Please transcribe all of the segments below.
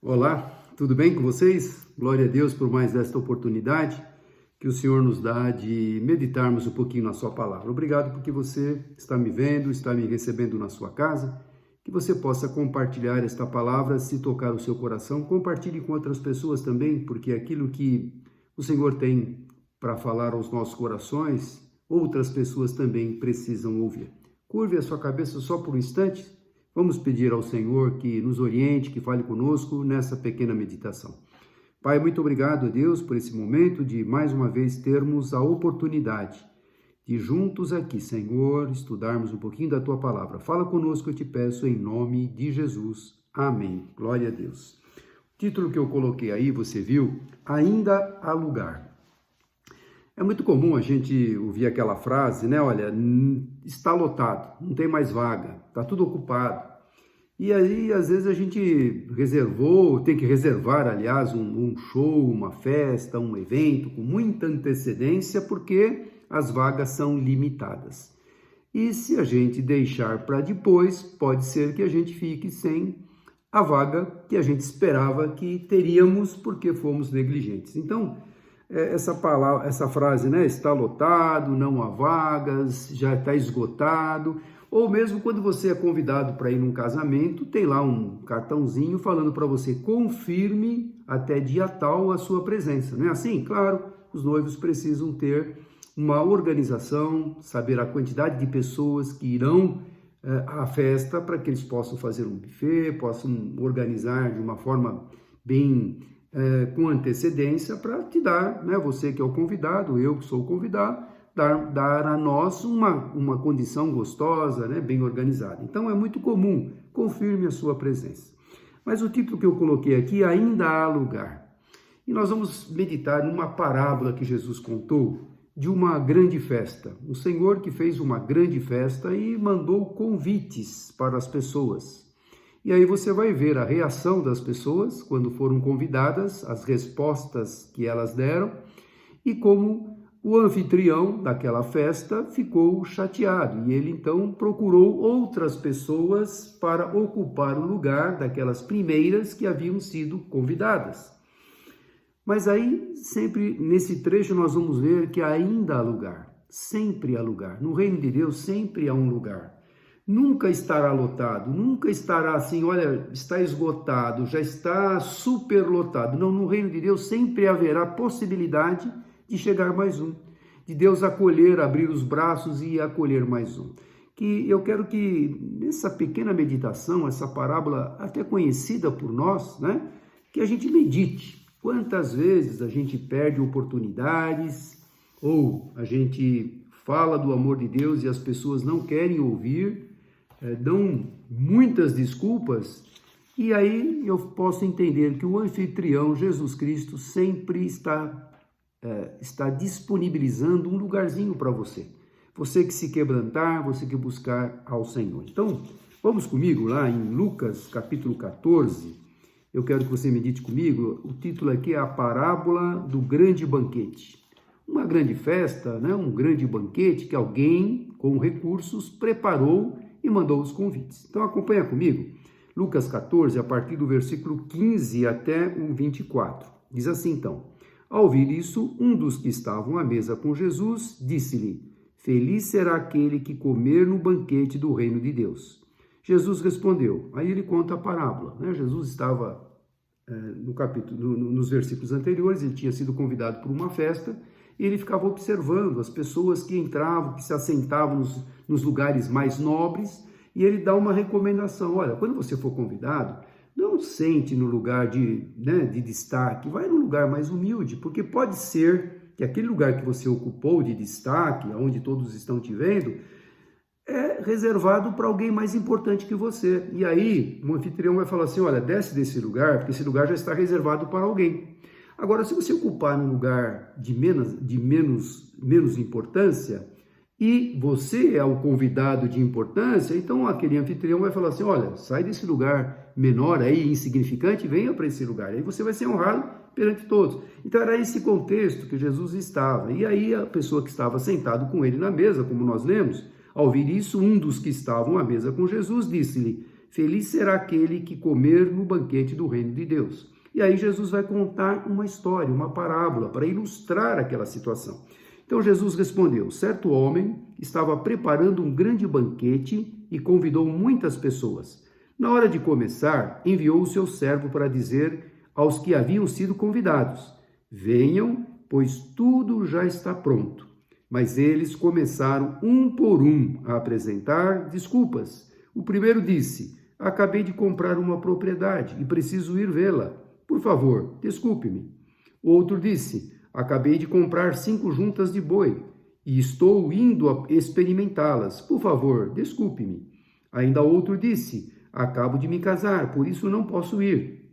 Olá, tudo bem com vocês? Glória a Deus por mais esta oportunidade que o Senhor nos dá de meditarmos um pouquinho na sua palavra. Obrigado porque você está me vendo, está me recebendo na sua casa, que você possa compartilhar esta palavra, se tocar o seu coração, compartilhe com outras pessoas também, porque aquilo que o Senhor tem para falar aos nossos corações, outras pessoas também precisam ouvir. Curve a sua cabeça só por um instante. Vamos pedir ao Senhor que nos oriente, que fale conosco nessa pequena meditação. Pai, muito obrigado a Deus por esse momento de mais uma vez termos a oportunidade de juntos aqui, Senhor, estudarmos um pouquinho da Tua Palavra. Fala conosco, eu te peço, em nome de Jesus. Amém. Glória a Deus. O título que eu coloquei aí, você viu? Ainda há lugar. É muito comum a gente ouvir aquela frase, né? Olha, está lotado, não tem mais vaga, está tudo ocupado. E aí, às vezes, a gente tem que reservar, aliás, um show, uma festa, um evento com muita antecedência, porque as vagas são limitadas. E se a gente deixar para depois, pode ser que a gente fique sem a vaga que a gente esperava que teríamos, porque fomos negligentes. Então, essa frase, né? Está lotado, não há vagas, já está esgotado. Ou mesmo quando você é convidado para ir num casamento, tem lá um cartãozinho falando para você: confirme até dia tal a sua presença. Não é assim? Claro, os noivos precisam ter uma organização, saber a quantidade de pessoas que irão à festa para que eles possam fazer um buffet, possam organizar de uma forma bem com antecedência para te dar, né, você que é o convidado, eu que sou o convidado, dar a nós uma condição gostosa, né, bem organizada. Então é muito comum, confirme a sua presença. Mas o título que eu coloquei aqui, ainda há lugar. E nós vamos meditar numa parábola que Jesus contou de uma grande festa. O Senhor que fez uma grande festa e mandou convites para as pessoas. E aí você vai ver a reação das pessoas quando foram convidadas, as respostas que elas deram e como o anfitrião daquela festa ficou chateado. E ele então procurou outras pessoas para ocupar o lugar daquelas primeiras que haviam sido convidadas. Mas aí, sempre nesse trecho, nós vamos ver que ainda há lugar, sempre há lugar. No reino de Deus sempre há um lugar. Nunca estará lotado, nunca estará assim, olha, está esgotado, já está superlotado. Não, no reino de Deus sempre haverá possibilidade de chegar mais um, de Deus acolher, abrir os braços e acolher mais um. Que eu quero que nessa pequena meditação, essa parábola até conhecida por nós, né, que a gente medite. Quantas vezes a gente perde oportunidades ou a gente fala do amor de Deus e as pessoas não querem ouvir, dão muitas desculpas, e aí eu posso entender que o anfitrião, Jesus Cristo, sempre está disponibilizando um lugarzinho para você. Você que se quebrantar, você que buscar ao Senhor. Então, vamos comigo lá em Lucas, capítulo 14. Eu quero que você medite comigo. O título aqui é a parábola do grande banquete. Uma grande festa, né? Um grande banquete que alguém com recursos preparou e mandou os convites. Então acompanha comigo. Lucas 14, a partir do versículo 15 até o 24. Diz assim então: ao ouvir isso, um dos que estavam à mesa com Jesus disse-lhe: feliz será aquele que comer no banquete do reino de Deus. Jesus respondeu. Aí ele conta a parábola, né? Jesus estava nos versículos anteriores, ele tinha sido convidado por uma festa e ele ficava observando as pessoas que entravam, que se assentavam nos lugares mais nobres, e ele dá uma recomendação: olha, quando você for convidado, não sente no lugar de destaque, vai no lugar mais humilde, porque pode ser que aquele lugar que você ocupou de destaque, onde todos estão te vendo, é reservado para alguém mais importante que você. E aí o anfitrião vai falar assim: olha, desce desse lugar, porque esse lugar já está reservado para alguém. Agora, se você ocupar um lugar de menos importância e você é o convidado de importância, então aquele anfitrião vai falar assim: olha, sai desse lugar menor aí, insignificante, e venha para esse lugar. Aí você vai ser honrado perante todos. Então era esse contexto que Jesus estava. E aí a pessoa que estava sentado com ele na mesa, como nós lemos, ao ouvir isso, um dos que estavam à mesa com Jesus disse-lhe: feliz será aquele que comer no banquete do reino de Deus. E aí Jesus vai contar uma história, uma parábola, para ilustrar aquela situação. Então Jesus respondeu: certo homem estava preparando um grande banquete e convidou muitas pessoas. Na hora de começar, enviou o seu servo para dizer aos que haviam sido convidados: venham, pois tudo já está pronto. Mas eles começaram um por um a apresentar desculpas. O primeiro disse: acabei de comprar uma propriedade e preciso ir vê-la. Por favor, desculpe-me. O outro disse: acabei de comprar 5 juntas de boi e estou indo experimentá-las. Por favor, desculpe-me. Ainda outro disse: acabo de me casar, por isso não posso ir.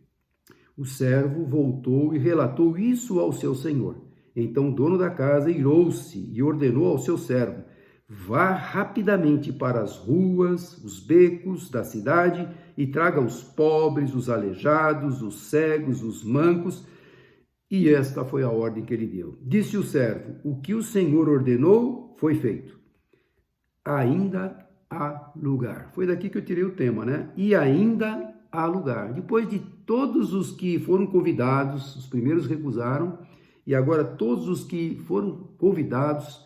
O servo voltou e relatou isso ao seu senhor. Então o dono da casa irou-se e ordenou ao seu servo: vá rapidamente para as ruas, os becos da cidade e traga os pobres, os aleijados, os cegos, os mancos. E esta foi a ordem que ele deu. Disse o servo: o que o Senhor ordenou foi feito. Ainda há lugar. Foi daqui que eu tirei o tema, né? E ainda há lugar. Depois de todos os que foram convidados, os primeiros recusaram, e agora todos os que foram convidados,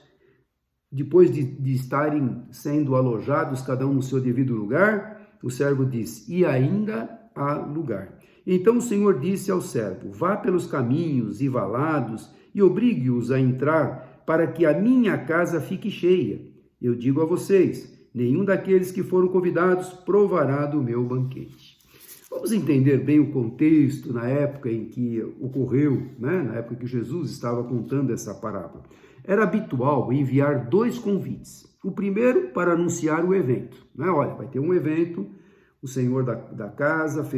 depois de estarem sendo alojados, cada um no seu devido lugar, o servo diz: e ainda há lugar. Então o Senhor disse ao servo: vá pelos caminhos e valados e obrigue-os a entrar, para que a minha casa fique cheia. Eu digo a vocês: nenhum daqueles que foram convidados provará do meu banquete. Vamos entender bem o contexto na época em que ocorreu, né? Na época que Jesus estava contando essa parábola. Era habitual enviar 2 convites. O primeiro para anunciar o evento, né? Olha, vai ter um evento, o senhor da casa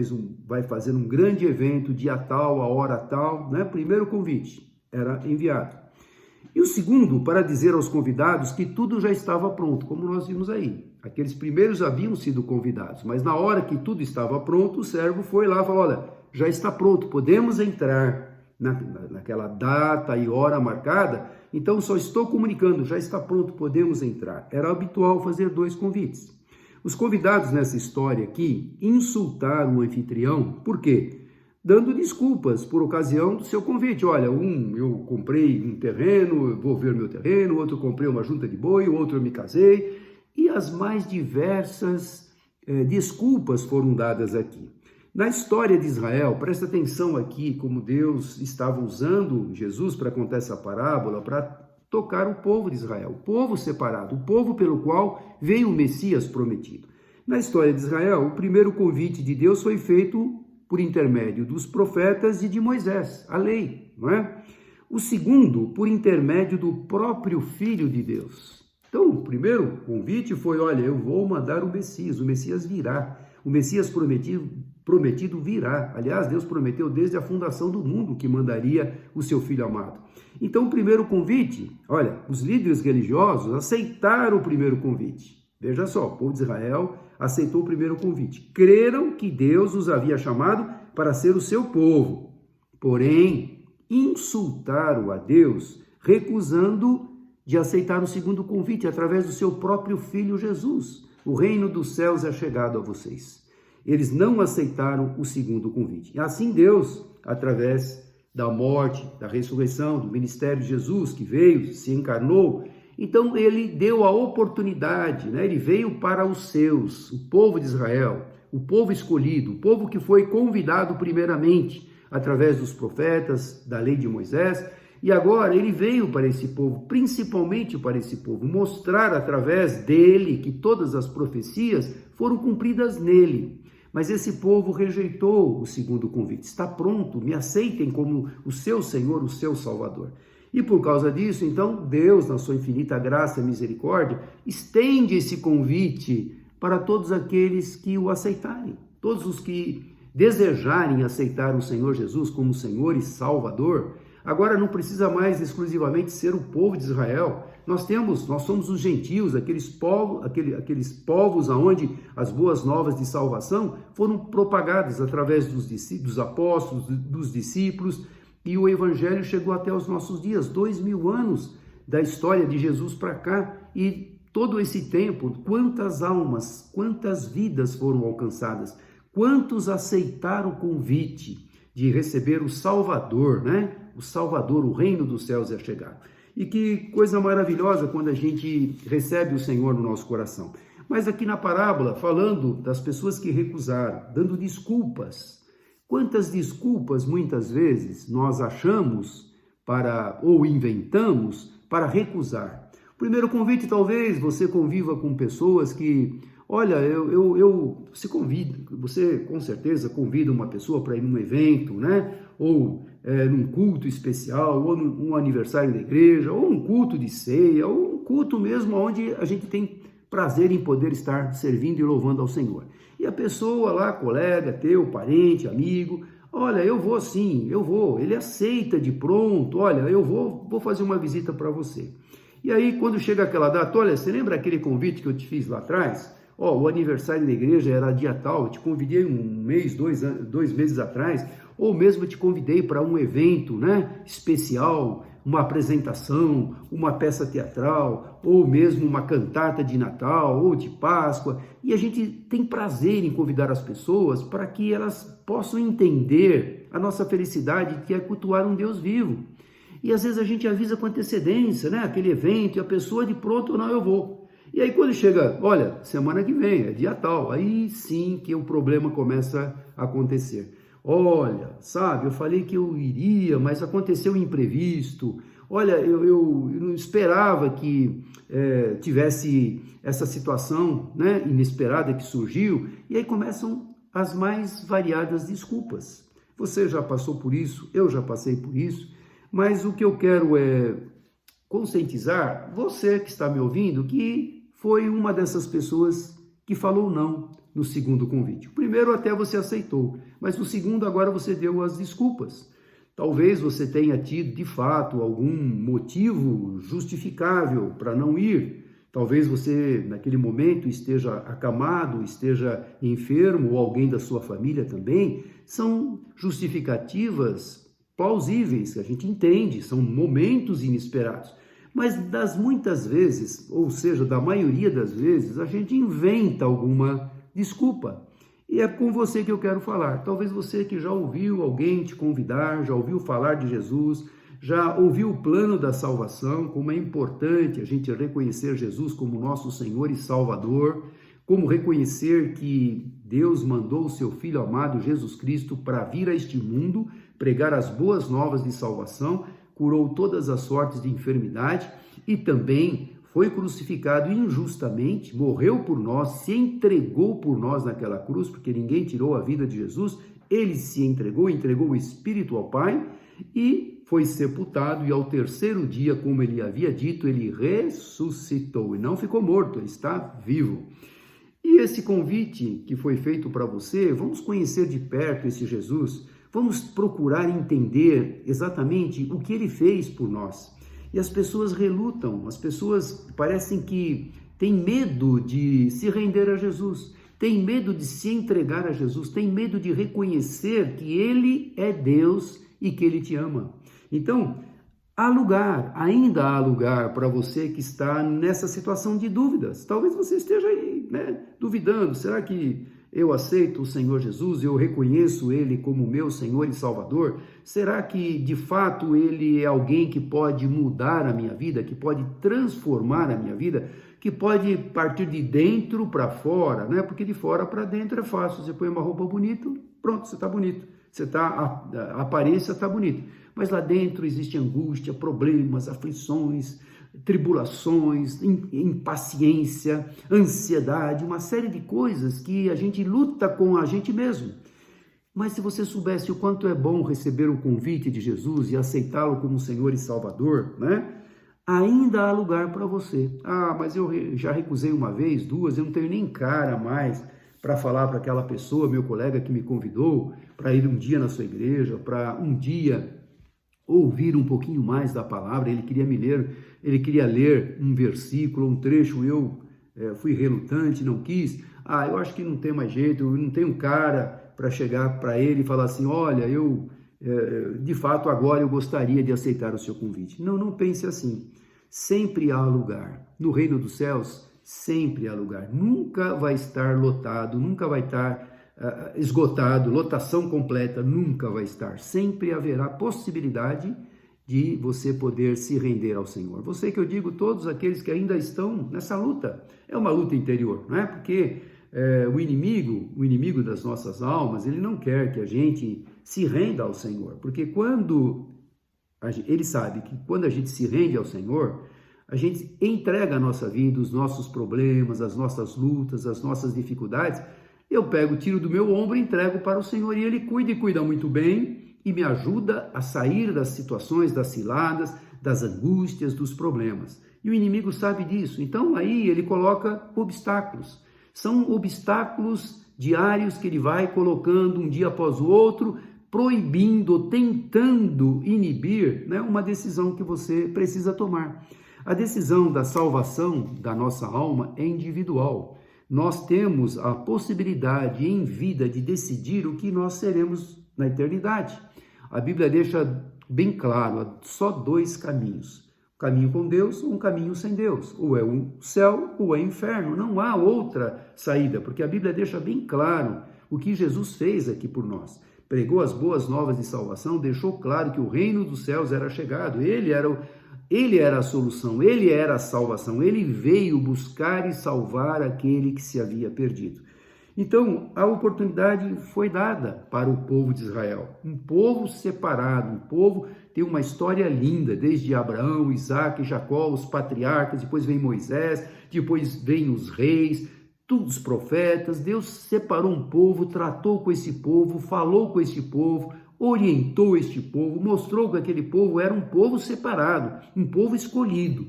vai fazer um grande evento, dia tal, a hora tal, né? Primeiro convite era enviado. E o segundo, para dizer aos convidados que tudo já estava pronto, como nós vimos aí. Aqueles primeiros haviam sido convidados, mas na hora que tudo estava pronto, o servo foi lá e falou: olha, já está pronto, podemos entrar naquela data e hora marcada, então só estou comunicando, já está pronto, podemos entrar. Era habitual fazer 2 convites. Os convidados nessa história aqui insultaram o anfitrião, por quê? Dando desculpas por ocasião do seu convite. Olha, eu comprei um terreno, vou ver meu terreno, outro comprei uma junta de boi, outro eu me casei, e as mais diversas desculpas foram dadas aqui. Na história de Israel, presta atenção aqui como Deus estava usando Jesus para contar essa parábola, para tocar o povo de Israel, o povo separado, o povo pelo qual veio o Messias prometido. Na história de Israel, o primeiro convite de Deus foi feito por intermédio dos profetas e de Moisés, a lei, não é? O segundo, por intermédio do próprio Filho de Deus. Então, o primeiro convite foi: olha, eu vou mandar o Messias virá, o Messias prometido virá. Aliás, Deus prometeu desde a fundação do mundo que mandaria o seu Filho amado. Então, o primeiro convite, olha, os líderes religiosos aceitaram o primeiro convite. Veja só, o povo de Israel aceitou o primeiro convite. Creram que Deus os havia chamado para ser o seu povo. Porém, insultaram a Deus, recusando de aceitar o segundo convite através do seu próprio Filho Jesus. O reino dos céus é chegado a vocês. Eles não aceitaram o segundo convite. E assim Deus, através da morte, da ressurreição, do ministério de Jesus, que veio, se encarnou, então ele deu a oportunidade, né? Ele veio para os seus, o povo de Israel, o povo escolhido, o povo que foi convidado primeiramente através dos profetas, da lei de Moisés, e agora ele veio para esse povo, principalmente para esse povo, mostrar através dele que todas as profecias foram cumpridas nele. Mas esse povo rejeitou o segundo convite. Está pronto, me aceitem como o seu Senhor, o seu Salvador. E por causa disso, então, Deus, na sua infinita graça e misericórdia, estende esse convite para todos aqueles que o aceitarem, todos os que desejarem aceitar o Senhor Jesus como Senhor e Salvador. Agora não precisa mais exclusivamente ser o povo de Israel. Nós somos os gentios, aqueles povos aonde as boas novas de salvação foram propagadas através dos apóstolos, dos discípulos, e o evangelho chegou até os nossos dias, 2000 anos da história de Jesus para cá, e todo esse tempo, quantas almas, quantas vidas foram alcançadas, quantos aceitaram o convite de receber o Salvador, né? O Salvador, o reino dos céus é chegado. E que coisa maravilhosa quando a gente recebe o Senhor no nosso coração. Mas aqui na parábola, falando das pessoas que recusaram, dando desculpas. Quantas desculpas muitas vezes nós achamos ou inventamos para recusar? Primeiro convite, talvez você conviva com pessoas que, olha, você com certeza convida uma pessoa para ir num evento, né? Ou num culto especial, ou num aniversário da igreja, ou um culto de ceia, ou um culto mesmo onde a gente tem prazer em poder estar servindo e louvando ao Senhor. E a pessoa lá, colega teu, parente, amigo, olha, eu vou sim, eu vou. Ele aceita de pronto, olha, eu vou fazer uma visita para você. E aí, quando chega aquela data, olha, você lembra aquele convite que eu te fiz lá atrás? O aniversário da igreja era dia tal, eu te convidei um mês, 2 meses atrás, ou mesmo te convidei para um evento, né, especial, uma apresentação, uma peça teatral, ou mesmo uma cantata de Natal ou de Páscoa. E a gente tem prazer em convidar as pessoas para que elas possam entender a nossa felicidade, que é cultuar um Deus vivo. E às vezes a gente avisa com antecedência, né, aquele evento, e a pessoa de pronto, não, eu vou. E aí quando chega, olha, semana que vem, é dia tal, aí sim que o problema começa a acontecer. Olha, sabe, eu falei que eu iria, mas aconteceu um imprevisto. Olha, eu não esperava que tivesse essa situação, né, inesperada que surgiu. E aí começam as mais variadas desculpas. Você já passou por isso, eu já passei por isso, mas o que eu quero é conscientizar você que está me ouvindo que foi uma dessas pessoas que falou não no segundo convite. O primeiro até você aceitou, mas no segundo agora você deu as desculpas. Talvez você tenha tido, de fato, algum motivo justificável para não ir. Talvez você, naquele momento, esteja acamado, esteja enfermo, ou alguém da sua família também. São justificativas plausíveis, que a gente entende, são momentos inesperados. Mas das muitas vezes, ou seja, da maioria das vezes, a gente inventa alguma desculpa. E é com você que eu quero falar. Talvez você que já ouviu alguém te convidar, já ouviu falar de Jesus, já ouviu o plano da salvação, como é importante a gente reconhecer Jesus como nosso Senhor e Salvador, como reconhecer que Deus mandou o seu Filho amado Jesus Cristo para vir a este mundo, pregar as boas novas de salvação, curou todas as sortes de enfermidade e também foi crucificado injustamente, morreu por nós, se entregou por nós naquela cruz, porque ninguém tirou a vida de Jesus, ele se entregou o Espírito ao Pai e foi sepultado, e ao terceiro dia, como ele havia dito, ele ressuscitou e não ficou morto, ele está vivo. E esse convite que foi feito para você, vamos conhecer de perto esse Jesus, vamos procurar entender exatamente o que ele fez por nós. E as pessoas relutam, as pessoas parecem que têm medo de se render a Jesus, têm medo de se entregar a Jesus, têm medo de reconhecer que Ele é Deus e que Ele te ama. Então, ainda há lugar para você que está nessa situação de dúvidas. Talvez você esteja aí, né, duvidando, será que eu aceito o Senhor Jesus, eu reconheço Ele como meu Senhor e Salvador? Será que, de fato, Ele é alguém que pode mudar a minha vida, que pode transformar a minha vida, que pode partir de dentro para fora, né? Porque de fora para dentro é fácil, você põe uma roupa bonita, pronto, você está bonito, a aparência está bonita. Mas lá dentro existe angústia, problemas, aflições, tribulações, impaciência, ansiedade, uma série de coisas que a gente luta com a gente mesmo. Mas se você soubesse o quanto é bom receber o convite de Jesus e aceitá-lo como Senhor e Salvador, né? Ainda há lugar para você. Mas eu já recusei uma vez, duas, eu não tenho nem cara mais para falar para aquela pessoa, meu colega que me convidou, para ir um dia na sua igreja, para um dia ouvir um pouquinho mais da palavra. Ele queria ler um versículo, um trecho, eu fui relutante, não quis. Eu acho que não tem mais jeito, eu não tenho cara para chegar para ele e falar assim, olha, de fato agora eu gostaria de aceitar o seu convite. Não pense assim. sempre há lugar. No reino dos céus, sempre há lugar. Nunca vai estar lotado, nunca vai estar esgotado, lotação completa, nunca vai estar. Sempre haverá possibilidade de você poder se render ao Senhor. Você que eu digo, todos aqueles que ainda estão nessa luta. É uma luta interior, não é? Porque o inimigo das nossas almas, ele não quer que a gente se renda ao Senhor. Porque ele sabe que quando a gente se rende ao Senhor, a gente entrega a nossa vida, os nossos problemas, as nossas lutas, as nossas dificuldades. Eu tiro do meu ombro e entrego para o Senhor, e Ele cuida e cuida muito bem e me ajuda a sair das situações, das ciladas, das angústias, dos problemas. E o inimigo sabe disso, então aí ele coloca obstáculos. São obstáculos diários que ele vai colocando um dia após o outro, proibindo, tentando inibir, né, uma decisão que você precisa tomar. A decisão da salvação da nossa alma é individual. Nós temos a possibilidade em vida de decidir o que nós seremos na eternidade. A Bíblia deixa bem claro, há só dois caminhos. Um caminho com Deus ou um caminho sem Deus. Ou é o céu ou é o inferno. Não há outra saída, porque a Bíblia deixa bem claro o que Jesus fez aqui por nós. Pregou as boas novas de salvação, deixou claro que o reino dos céus era chegado. Ele era a solução, ele era a salvação, ele veio buscar e salvar aquele que se havia perdido. Então, a oportunidade foi dada para o povo de Israel, um povo separado, um povo tem uma história linda, desde Abraão, Isaac, Jacó, os patriarcas, depois vem Moisés, depois vem os reis, todos os profetas. Deus separou um povo, tratou com esse povo, falou com esse povo, orientou este povo, mostrou que aquele povo era um povo separado, um povo escolhido.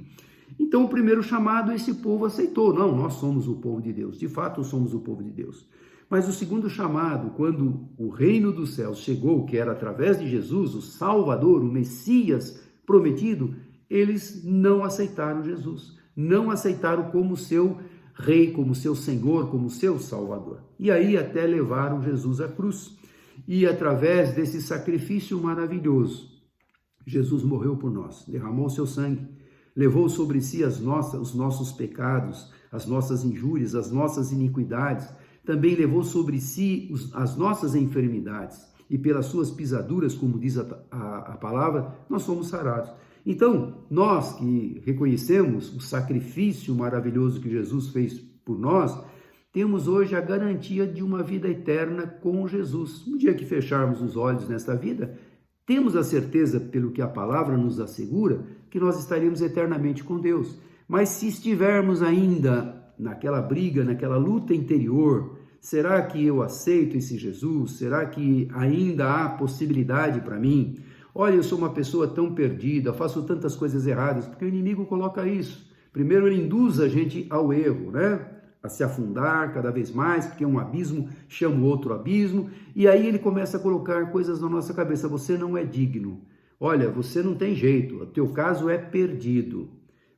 Então, o primeiro chamado, esse povo aceitou. Não, nós somos o povo de Deus. De fato, somos o povo de Deus. Mas o segundo chamado, quando o reino dos céus chegou, que era através de Jesus, o Salvador, o Messias prometido, eles não aceitaram Jesus. Não aceitaram como seu rei, como seu Senhor, como seu Salvador. E aí até levaram Jesus à cruz. E através desse sacrifício maravilhoso, Jesus morreu por nós, derramou seu sangue, levou sobre si os nossos pecados, as nossas injúrias, as nossas iniquidades, também levou sobre si as nossas enfermidades, e pelas suas pisaduras, como diz a palavra, nós somos sarados. Então, nós que reconhecemos o sacrifício maravilhoso que Jesus fez por nós, temos hoje a garantia de uma vida eterna com Jesus. No dia que fecharmos os olhos nesta vida, temos a certeza, pelo que a palavra nos assegura, que nós estaremos eternamente com Deus. Mas se estivermos ainda naquela briga, naquela luta interior, será que eu aceito esse Jesus? Será que ainda há possibilidade para mim? Olha, eu sou uma pessoa tão perdida, faço tantas coisas erradas, porque o inimigo coloca isso. Primeiro ele induz a gente ao erro, né? A se afundar cada vez mais, porque um abismo chama o outro abismo, e aí ele começa a colocar coisas na nossa cabeça. Você não é digno. Olha, você não tem jeito, o teu caso é perdido.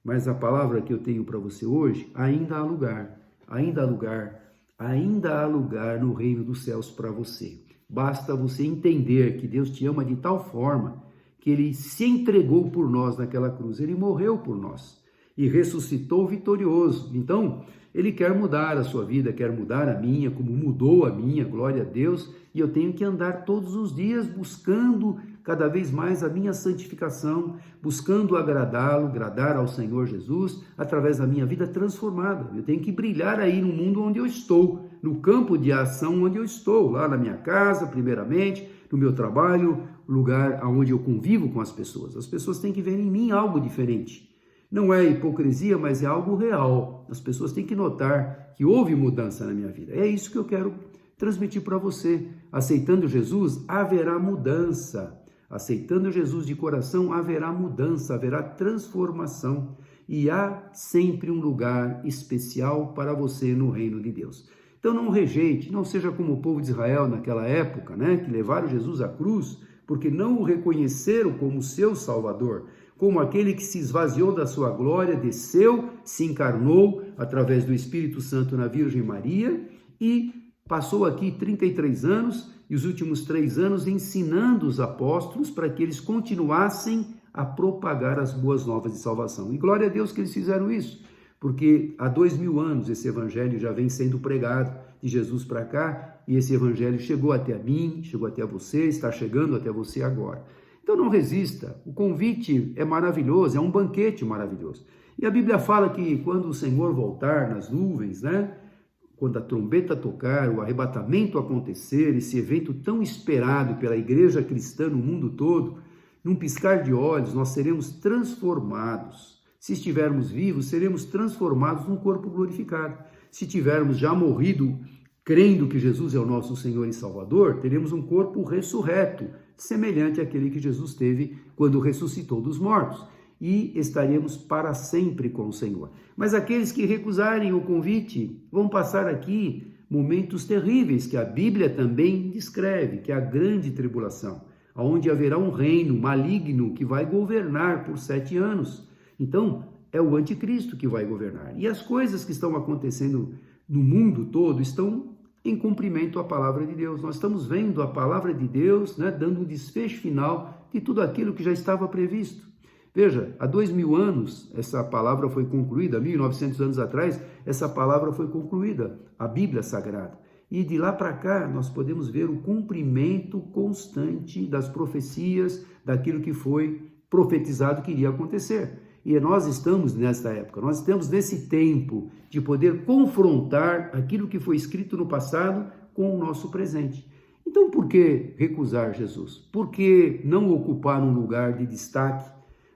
Mas a palavra que eu tenho para você hoje, ainda há lugar, ainda há lugar, ainda há lugar no reino dos céus para você. Basta você entender que Deus te ama de tal forma que Ele se entregou por nós naquela cruz. Ele morreu por nós e ressuscitou vitorioso. Então, Ele quer mudar a sua vida, quer mudar a minha, como mudou a minha, glória a Deus. E eu tenho que andar todos os dias buscando cada vez mais a minha santificação, buscando agradá-lo, agradar ao Senhor Jesus, através da minha vida transformada. Eu tenho que brilhar aí no mundo onde eu estou, no campo de ação onde eu estou, lá na minha casa, primeiramente, no meu trabalho, lugar onde eu convivo com as pessoas. As pessoas têm que ver em mim algo diferente. Não é hipocrisia, mas é algo real. As pessoas têm que notar que houve mudança na minha vida. É isso que eu quero transmitir para você. Aceitando Jesus, haverá mudança. Aceitando Jesus de coração, haverá mudança, haverá transformação. E há sempre um lugar especial para você no reino de Deus. Então não rejeite, não seja como o povo de Israel naquela época, né, que levaram Jesus à cruz, porque não o reconheceram como seu Salvador, como aquele que se esvaziou da sua glória, desceu, se encarnou através do Espírito Santo na Virgem Maria e passou aqui 33 anos e os últimos 3 anos ensinando os apóstolos para que eles continuassem a propagar as boas novas de salvação. E glória a Deus que eles fizeram isso, porque há 2000 anos esse evangelho já vem sendo pregado de Jesus para cá, e esse evangelho chegou até mim, chegou até você, está chegando até você agora. Então não resista, o convite é maravilhoso, é um banquete maravilhoso. E a Bíblia fala que quando o Senhor voltar nas nuvens, quando a trombeta tocar, o arrebatamento acontecer, esse evento tão esperado pela igreja cristã no mundo todo, num piscar de olhos nós seremos transformados. Se estivermos vivos, seremos transformados num corpo glorificado. Se tivermos já morrido, crendo que Jesus é o nosso Senhor e Salvador, teremos um corpo ressurreto, semelhante àquele que Jesus teve quando ressuscitou dos mortos. E estaremos para sempre com o Senhor. Mas aqueles que recusarem o convite vão passar aqui momentos terríveis que a Bíblia também descreve, que é a grande tribulação, onde haverá um reino maligno que vai governar por 7 anos. Então, é o anticristo que vai governar. E as coisas que estão acontecendo no mundo todo estão em cumprimento à palavra de Deus. Nós estamos vendo a palavra de Deus dando um desfecho final de tudo aquilo que já estava previsto. Veja, há 2000 anos essa palavra foi concluída, 1900 anos atrás, essa palavra foi concluída, a Bíblia Sagrada. E de lá para cá nós podemos ver o cumprimento constante das profecias, daquilo que foi profetizado que iria acontecer. E nós estamos nesta época, nós estamos nesse tempo de poder confrontar aquilo que foi escrito no passado com o nosso presente. Então por que recusar Jesus? Por que não ocupar um lugar de destaque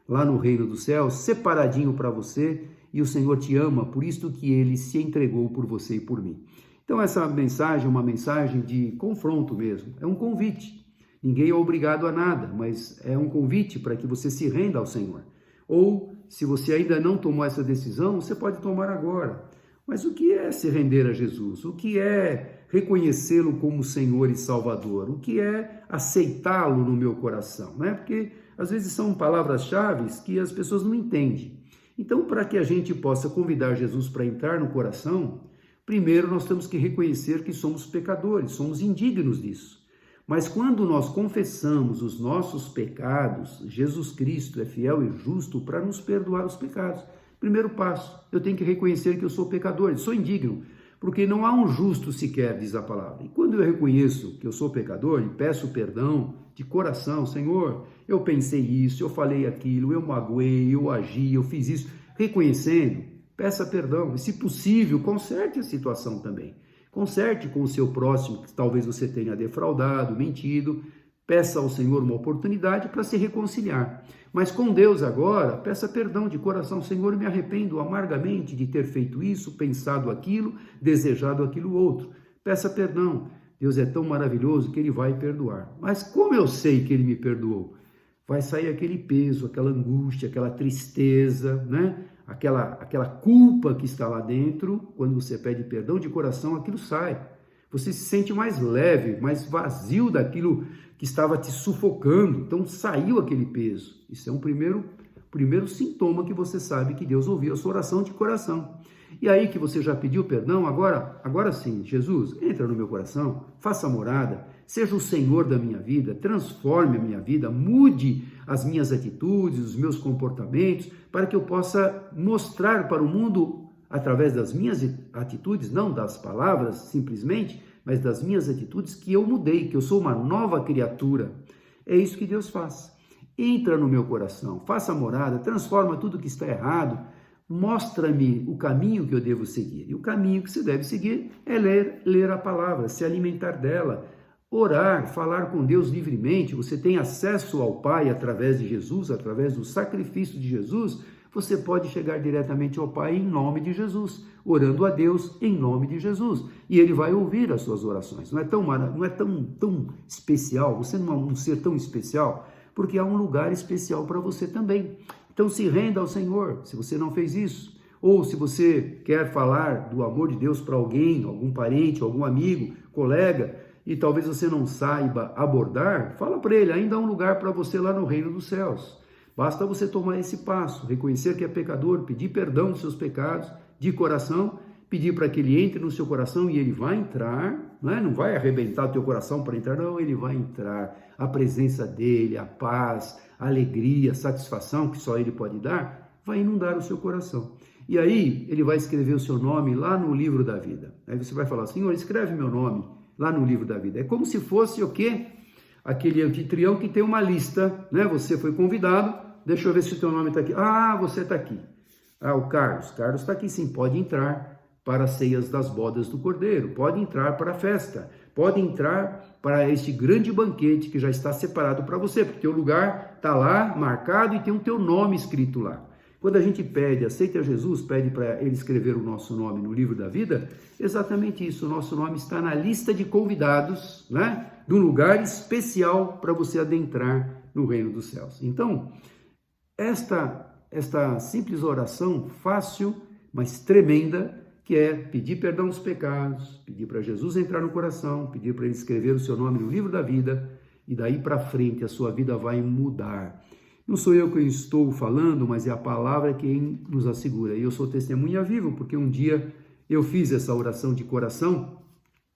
lá no reino dos céus, separadinho para você, e o Senhor te ama, por isto que Ele se entregou por você e por mim. Então essa mensagem é uma mensagem de confronto mesmo, é um convite. Ninguém é obrigado a nada, mas é um convite para que você se renda ao Senhor. Ou, se você ainda não tomou essa decisão, você pode tomar agora. Mas o que é se render a Jesus? O que é reconhecê-lo como Senhor e Salvador? O que é aceitá-lo no meu coração? Porque às vezes são palavras-chave que as pessoas não entendem. Então, para que a gente possa convidar Jesus para entrar no coração, primeiro nós temos que reconhecer que somos pecadores, somos indignos disso. Mas quando nós confessamos os nossos pecados, Jesus Cristo é fiel e justo para nos perdoar os pecados. Primeiro passo, eu tenho que reconhecer que eu sou pecador, sou indigno, porque não há um justo sequer, diz a palavra. E quando eu reconheço que eu sou pecador e peço perdão de coração, Senhor, eu pensei isso, eu falei aquilo, eu magoei, eu agi, eu fiz isso, reconhecendo, peça perdão. E se possível, conserte a situação também. Conserte com o seu próximo, que talvez você tenha defraudado, mentido. Peça ao Senhor uma oportunidade para se reconciliar. Mas com Deus agora, peça perdão de coração. Senhor, me arrependo amargamente de ter feito isso, pensado aquilo, desejado aquilo outro. Peça perdão. Deus é tão maravilhoso que Ele vai perdoar. Mas como eu sei que Ele me perdoou? Vai sair aquele peso, aquela angústia, aquela tristeza, aquela culpa que está lá dentro. Quando você pede perdão de coração, aquilo sai. Você se sente mais leve, mais vazio daquilo que estava te sufocando. Então saiu aquele peso. Isso é um primeiro sintoma que você sabe que Deus ouviu a sua oração de coração. E aí que você já pediu perdão, agora sim, Jesus, entra no meu coração, faça morada, seja o Senhor da minha vida, transforme a minha vida, mude as minhas atitudes, os meus comportamentos, para que eu possa mostrar para o mundo, através das minhas atitudes, não das palavras simplesmente, mas das minhas atitudes, que eu mudei, que eu sou uma nova criatura. É isso que Deus faz. Entra no meu coração, faça morada, transforma tudo que está errado, mostra-me o caminho que eu devo seguir. E o caminho que você deve seguir é ler a palavra, se alimentar dela, orar, falar com Deus livremente. Você tem acesso ao Pai através de Jesus, através do sacrifício de Jesus. Você pode chegar diretamente ao Pai em nome de Jesus, orando a Deus em nome de Jesus. E Ele vai ouvir as suas orações. Não é tão especial, você não é um ser tão especial, porque há um lugar especial para você também. Então se renda ao Senhor, se você não fez isso. Ou se você quer falar do amor de Deus para alguém, algum parente, algum amigo, colega, e talvez você não saiba abordar, fala para ele, ainda há um lugar para você lá no reino dos céus. Basta você tomar esse passo, reconhecer que é pecador, pedir perdão dos seus pecados de coração, pedir para que ele entre no seu coração e ele vai entrar, não vai arrebentar o teu coração para entrar, não, ele vai entrar. A presença dele, a paz, a alegria, a satisfação que só ele pode dar, vai inundar o seu coração. E aí ele vai escrever o seu nome lá no livro da vida. Aí você vai falar, Senhor, escreve meu nome lá no livro da vida. É como se fosse o quê? Aquele anfitrião que tem uma lista, né? Você foi convidado, deixa eu ver se o teu nome está aqui. Ah, você está aqui. Ah, o Carlos. Carlos está aqui sim, pode entrar para as ceias das bodas do Cordeiro, pode entrar para a festa, pode entrar para este grande banquete que já está separado para você, porque o lugar está lá marcado e tem o teu nome escrito lá. Quando a gente pede, aceita Jesus, pede para ele escrever o nosso nome no livro da vida, exatamente isso, o nosso nome está na lista de convidados, né? De um lugar especial para você adentrar no reino dos céus. Então, esta simples oração, fácil, mas tremenda, que é pedir perdão dos pecados, pedir para Jesus entrar no coração, pedir para ele escrever o seu nome no livro da vida, e daí para frente a sua vida vai mudar. Não sou eu quem estou falando, mas é a palavra quem nos assegura. E eu sou testemunha viva, porque um dia eu fiz essa oração de coração,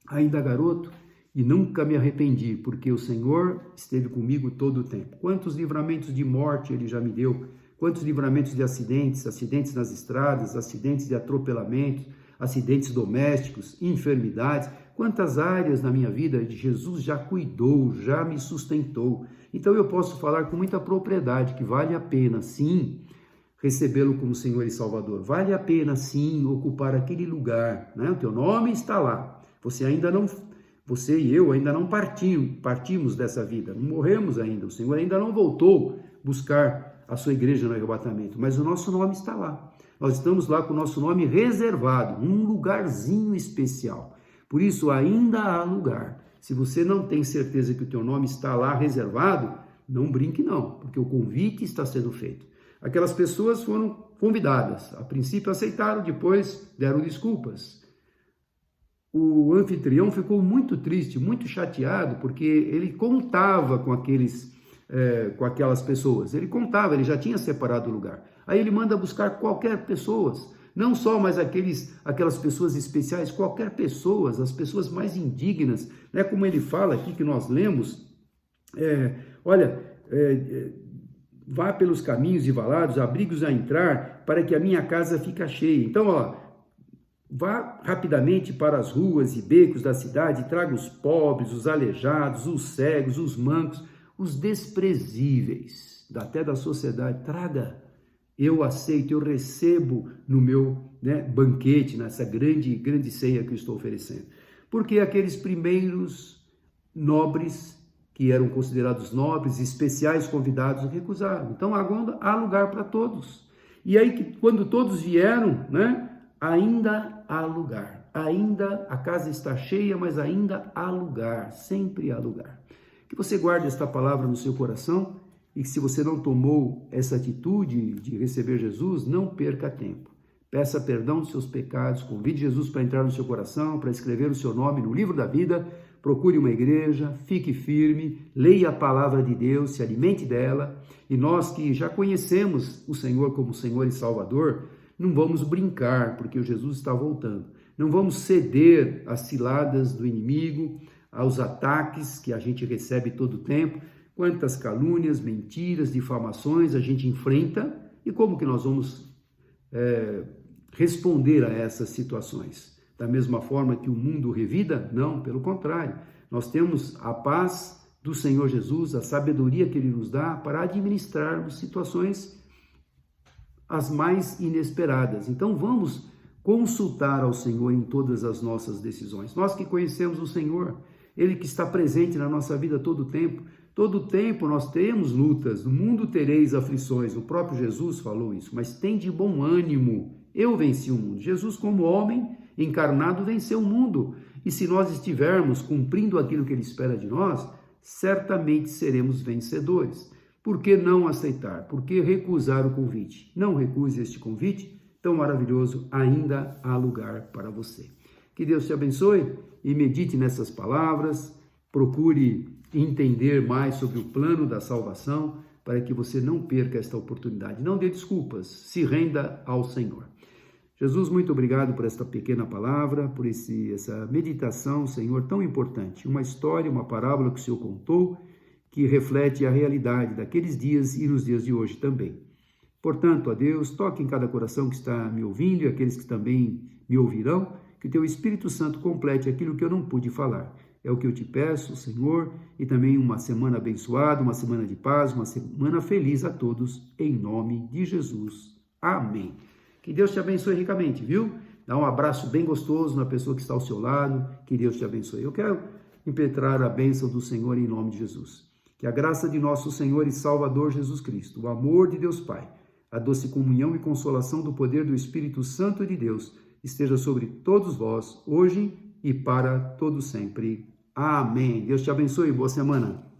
ainda garoto, e nunca me arrependi, porque o Senhor esteve comigo todo o tempo. Quantos livramentos de morte Ele já me deu, quantos livramentos de acidentes, acidentes nas estradas, acidentes de atropelamentos, acidentes domésticos, enfermidades, quantas áreas na minha vida de Jesus já cuidou, já me sustentou. Então eu posso falar com muita propriedade que vale a pena, sim, recebê-lo como Senhor e Salvador. Vale a pena, sim, ocupar aquele lugar, né? O teu nome está lá. Você e eu ainda não partimos dessa vida, não morremos ainda. O Senhor ainda não voltou buscar a sua igreja no arrebatamento, mas o nosso nome está lá. Nós estamos lá com o nosso nome reservado, um lugarzinho especial. Por isso, ainda há lugar. Se você não tem certeza que o teu nome está lá reservado, não brinque não, porque o convite está sendo feito. Aquelas pessoas foram convidadas, a princípio aceitaram, depois deram desculpas. O anfitrião ficou muito triste, muito chateado, porque ele contava com aquelas pessoas. Ele contava, ele já tinha separado o lugar. Aí ele manda buscar qualquer pessoas, não só mais aquelas pessoas especiais, qualquer pessoas, as pessoas mais indignas, né? Como ele fala aqui que nós lemos, vá pelos caminhos e valados, abrigos a entrar, para que a minha casa fique cheia. Então, vá rapidamente para as ruas e becos da cidade e traga os pobres, os aleijados, os cegos, os mancos, os desprezíveis, até da sociedade, traga. Eu aceito, eu recebo no meu banquete, nessa grande ceia que eu estou oferecendo. Porque aqueles primeiros nobres, que eram considerados nobres, especiais convidados, recusaram. Então há lugar para todos. E aí, quando todos vieram, ainda há lugar. Ainda a casa está cheia, mas ainda há lugar, sempre há lugar. Que você guarde esta palavra no seu coração e que, se você não tomou essa atitude de receber Jesus, não perca tempo. Peça perdão dos seus pecados, convide Jesus para entrar no seu coração, para escrever o seu nome no livro da vida, procure uma igreja, fique firme, leia a palavra de Deus, se alimente dela, e nós que já conhecemos o Senhor como Senhor e Salvador, não vamos brincar, porque o Jesus está voltando. Não vamos ceder às ciladas do inimigo, aos ataques que a gente recebe todo o tempo. Quantas calúnias, mentiras, difamações a gente enfrenta e como que nós vamos responder a essas situações? Da mesma forma que o mundo revida? Não, pelo contrário. Nós temos a paz do Senhor Jesus, a sabedoria que Ele nos dá para administrarmos situações as mais inesperadas. Então vamos consultar ao Senhor em todas as nossas decisões. Nós que conhecemos o Senhor, Ele que está presente na nossa vida todo o tempo nós temos lutas, no mundo tereis aflições, o próprio Jesus falou isso, mas tem de bom ânimo, eu venci o mundo. Jesus, como homem encarnado, venceu o mundo, e se nós estivermos cumprindo aquilo que Ele espera de nós, certamente seremos vencedores. Por que não aceitar? Por que recusar o convite? Não recuse este convite tão maravilhoso, ainda há lugar para você. Que Deus te abençoe e medite nessas palavras, procure entender mais sobre o plano da salvação, para que você não perca esta oportunidade. Não dê desculpas, se renda ao Senhor. Jesus, muito obrigado por esta pequena palavra, por essa meditação, Senhor, tão importante. Uma história, uma parábola que o Senhor contou, que reflete a realidade daqueles dias e nos dias de hoje também. Portanto, ó Deus, toque em cada coração que está me ouvindo e aqueles que também me ouvirão, que o Teu Espírito Santo complete aquilo que eu não pude falar. É o que eu te peço, Senhor, e também uma semana abençoada, uma semana de paz, uma semana feliz a todos, em nome de Jesus. Amém. Que Deus te abençoe ricamente, viu? Dá um abraço bem gostoso na pessoa que está ao seu lado. Que Deus te abençoe. Eu quero impetrar a bênção do Senhor em nome de Jesus. Que a graça de nosso Senhor e Salvador Jesus Cristo, o amor de Deus Pai, a doce comunhão e consolação do poder do Espírito Santo de Deus esteja sobre todos vós, hoje e para todo sempre. Amém. Deus te abençoe. Boa semana.